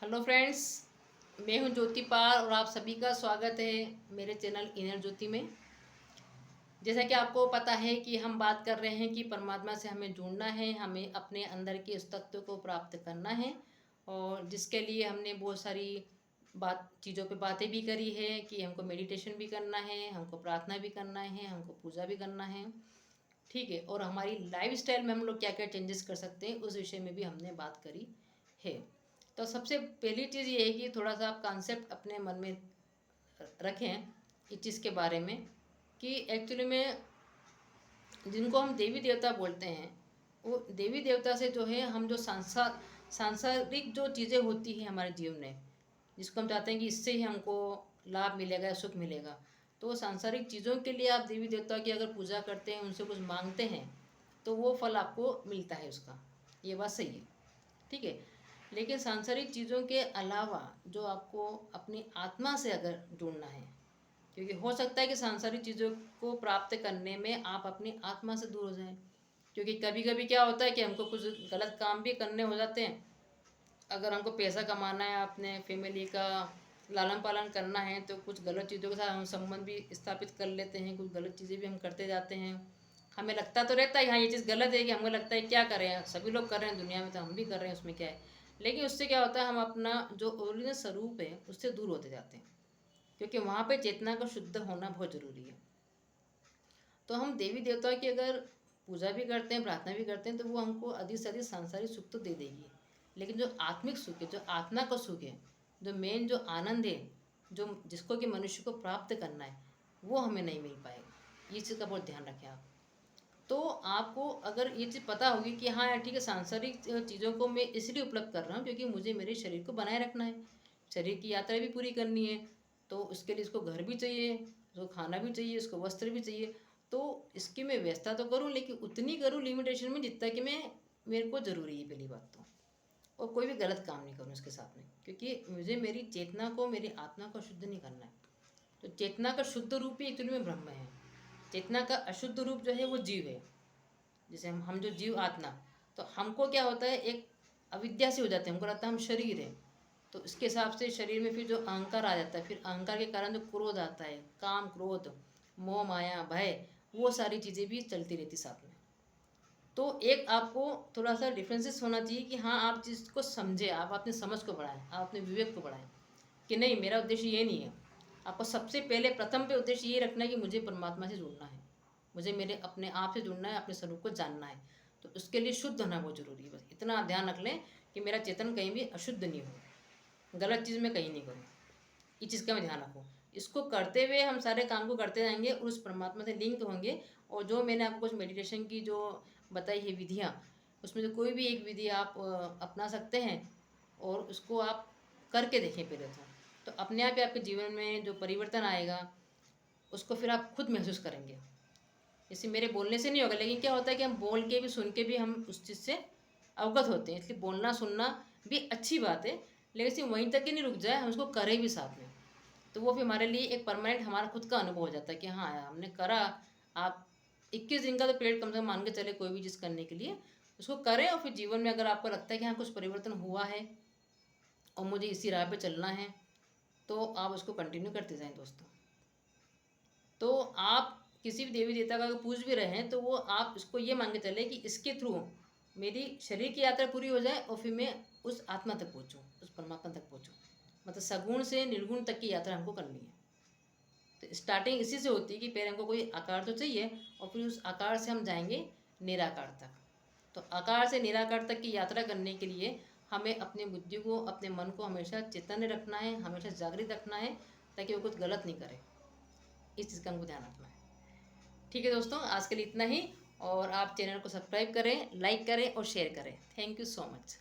Hello friends, मैं हूं ज्योति पाल और आप सभी का स्वागत है मेरे चैनल इनर ज्योति में। जैसा कि आपको पता है कि हम बात कर रहे हैं कि परमात्मा से हमें जुड़ना है, हमें अपने अंदर के उस तत्व को प्राप्त करना है। और जिसके लिए हमने बहुत सारी चीज़ों पे बातें भी करी है कि हमको मेडिटेशन भी करना है, हमको प्रार्थना भी करना है, हमको पूजा भी करना है। ठीक है, और हमारी लाइफस्टाइल में हम लोग क्या क्या चेंजेस कर सकते हैं उस विषय में भी हमने बात करी है। तो सबसे पहली चीज़ ये है कि थोड़ा सा आप कॉन्सेप्ट अपने मन में रखें इस चीज़ के बारे में कि एक्चुअली में जिनको हम देवी देवता बोलते हैं, वो देवी देवता से जो है हम जो सांसारिक जो चीज़ें होती हैं हमारे जीवन में, जिसको हम चाहते हैं कि इससे ही हमको लाभ मिलेगा या सुख मिलेगा, तो वो सांसारिक चीज़ों के लिए आप देवी देवता की अगर पूजा करते हैं, उनसे कुछ मांगते हैं, तो वो फल आपको मिलता है उसका। ये बात सही है, ठीक है। लेकिन सांसारिक चीज़ों के अलावा जो आपको अपनी आत्मा से अगर जुड़ना है, क्योंकि हो सकता है कि सांसारिक चीज़ों को प्राप्त करने में आप अपनी आत्मा से दूर हो जाएं। क्योंकि कभी कभी क्या होता है कि हमको कुछ गलत काम भी करने हो जाते हैं। अगर हमको पैसा कमाना है, अपने फैमिली का लालन पालन करना है, तो कुछ गलत चीज़ों के साथ हम संबंध भी स्थापित कर लेते हैं, कुछ गलत चीज़ें भी हम करते जाते हैं। हमें लगता तो रहता है हाँ ये चीज़ गलत है, कि हमको लगता है क्या करें, सभी लोग कर रहे हैं दुनिया में तो हम भी कर रहे हैं, उसमें क्या है। लेकिन उससे क्या होता है, हम अपना जो ओरिजिनल स्वरूप है उससे दूर होते जाते हैं, क्योंकि वहाँ पे चेतना का शुद्ध होना बहुत ज़रूरी है। तो हम देवी देवताओं की अगर पूजा भी करते हैं, प्रार्थना भी करते हैं, तो वो हमको अधिक से अधिक सांसारिक सुख तो दे देगी। लेकिन जो आत्मिक सुख है, जो आत्मा का सुख है, जो मेन जो आनंद है, जो जिसको कि मनुष्य को प्राप्त करना है, वो हमें नहीं मिल पाएगा। इस चीज़ का बहुत ध्यान रखें आप। तो आपको अगर ये चीज़ पता होगी कि हाँ यार ठीक है, सांसारिक चीज़ों को मैं इसलिए उपलब्ध कर रहा हूँ क्योंकि मुझे मेरे शरीर को बनाए रखना है, शरीर की यात्रा भी पूरी करनी है, तो उसके लिए इसको घर भी चाहिए, उसको खाना भी चाहिए, उसको वस्त्र भी चाहिए। तो इसकी मैं व्यवस्था तो करूँ, लेकिन उतनी करूँ लिमिटेशन में जितना कि मैं मेरे को ज़रूरी है, पहली बात तो। और कोई भी गलत काम नहीं करूँ इसके साथ में, क्योंकि मुझे मेरी चेतना को, मेरी आत्मा को शुद्ध नहीं करना है। तो चेतना का शुद्ध रूप ही एक्चुअली में ब्रह्म है। चेतना का अशुद्ध रूप जो है वो जीव है। जैसे हम जो जीव आत्मा, तो हमको क्या होता है, एक अविद्या से हो जाते हैं, हमको लगता है हम शरीर है। तो इसके हिसाब से शरीर में फिर जो अहंकार आ जाता है, फिर अहंकार के कारण जो क्रोध आता है, काम क्रोध मोह माया भय, वो सारी चीज़ें भी चलती रहती साथ में। तो एक आपको थोड़ा सा डिफरेंसेस होना चाहिए कि हाँ आप चीज़ को समझे, आप अपने समझ को बढ़ाएं, आप अपने विवेक को बढ़ाएं कि नहीं मेरा उद्देश्य ये नहीं है। आपको सबसे पहले प्रथम पे उद्देश्य ये रखना है कि मुझे परमात्मा से जुड़ना है, मुझे मेरे अपने आप से जुड़ना है, अपने स्वरूप को जानना है। तो उसके लिए शुद्ध होना बहुत जरूरी है। बस इतना आप ध्यान रख लें कि मेरा चेतन कहीं भी अशुद्ध नहीं हो, गलत चीज़ में कहीं नहीं करूँ, इस चीज़ का मैं ध्यान रखूँ। इसको करते हुए हम सारे काम को करते जाएंगे और उस परमात्मा से लिंक होंगे। और जो मैंने आपको कुछ मेडिटेशन की जो बताई है विधियाँ, उसमें से कोई भी एक विधि आप अपना सकते हैं और उसको आप करके देखें पहले तो अपने आप ही आपके जीवन में जो परिवर्तन आएगा उसको फिर आप खुद महसूस करेंगे। जैसे मेरे बोलने से नहीं होगा, लेकिन क्या होता है कि हम बोल के भी सुन के भी हम उस चीज़ से अवगत होते हैं। इसलिए बोलना सुनना भी अच्छी बात है, लेकिन सिर्फ वहीं तक ही नहीं रुक जाए, हम उसको करें भी साथ में। तो वो भी हमारे लिए एक परमानेंट हमारा खुद का अनुभव हो जाता है कि हाँ यार हमने करा। आप 21 दिन का तो पीरियड कम से कम मान के चले कोई भी चीज़ करने के लिए, उसको करें। और फिर जीवन में अगर आपको लगता है कि हाँ कुछ परिवर्तन हुआ है और मुझे इसी राह पे चलना है, तो आप उसको कंटिन्यू करते जाएं दोस्तों। तो आप किसी भी देवी देवता का अगर पूज भी रहे हैं, तो वो आप इसको ये मान के चले कि इसके थ्रू मेरी शरीर की यात्रा पूरी हो जाए और फिर मैं उस आत्मा तक पहुँचूँ, उस परमात्मा तक पहुँचूँ। मतलब सगुण से निर्गुण तक की यात्रा हमको करनी है। तो स्टार्टिंग इसी से होती है कि पहले हमको कोई आकार तो चाहिए और फिर उस आकार से हम जाएंगे निराकार तक। तो आकार से निराकार तक की यात्रा करने के लिए हमें अपनी बुद्धि को, अपने मन को हमेशा चेतन रखना है, हमेशा जागृत रखना है, ताकि वो कुछ गलत नहीं करे। इस चीज़ का हमको ध्यान रखना है। ठीक है दोस्तों, आज के लिए इतना ही। और आप चैनल को सब्सक्राइब करें, लाइक करें और शेयर करें। Thank you so much.